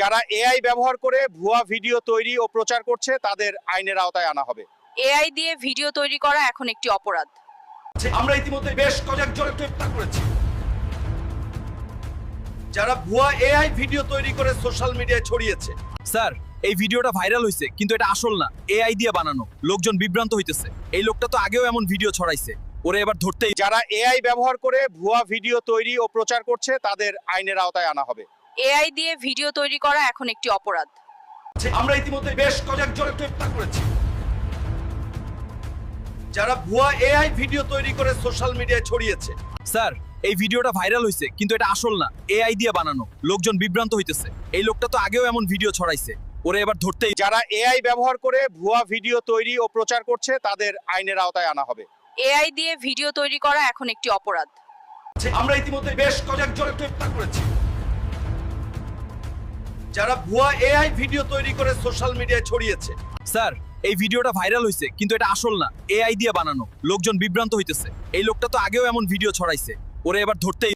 যারা এআই ব্যবহার করে ভুয়া ভিডিও তৈরি ও প্রচার করছে তাদের আইনের আওতায় আনা হবে। এআই দিয়ে ভিডিও তৈরি করা এখন একটি অপরাধ। আমরা ইতিমধ্যে বেশ কয়েকজনকে গ্রেফতার করেছি যারা ভুয়া এআই ভিডিও তৈরি করে সোশ্যাল মিডিয়ায় ছড়িয়েছে। স্যার, এই ভিডিওটা ভাইরাল হয়েছে কিন্তু এটা আসল না, এআই দিয়ে বানানো। লোকজন বিভ্রান্ত হইতেছে। এই লোকটা তো আগেও এমন ভিডিও ছড়াইছে, ওরে এবার ধরতেই। যারা এআই ব্যবহার করে ভুয়া ভিডিও তৈরি ও প্রচার করছে তাদের আইনের আওতায় আনা হবে। এআই দিয়ে ভিডিও তৈরি করা এখন একটি অপরাধ। আমরা ইতিমধ্যে বেশ কয়েকজনকে গ্রেফতার করেছি যারা ভুয়া এআই ভিডিও তৈরি করে সোশ্যাল মিডিয়ায় ছড়িয়েছে। স্যার, এই ভিডিওটা ভাইরাল হয়েছে কিন্তু এটা আসল না, এআই দিয়ে বানানো। লোকজন বিভ্রান্ত হইতেছে। এই লোকটা তো আগেও এমন ভিডিও ছড়াইছে, ওরে এবার ধরতেই। যারা এআই ব্যবহার করে ভুয়া ভিডিও তৈরি ও প্রচার করছে তাদের আইনের আওতায় আনা হবে। এআই দিয়ে ভিডিও তৈরি করা এখন একটি অপরাধ। আমরা ইতিমধ্যে বেশ কয়েকজনকে গ্রেফতার করেছি যারা ভুয়া এআই ভিডিও তৈরি করে সোশ্যাল মিডিয়ায় ছড়িয়েছে। স্যার, এই ভিডিওটা ভাইরাল হয়েছে কিন্তু এটা আসল না, এআই দিয়ে বানানো। লোকজন বিভ্রান্ত হইতেছে। এই লোকটা তো আগেও এমন ভিডিও ছড়াইছে, ওরে এবার ধরতেই।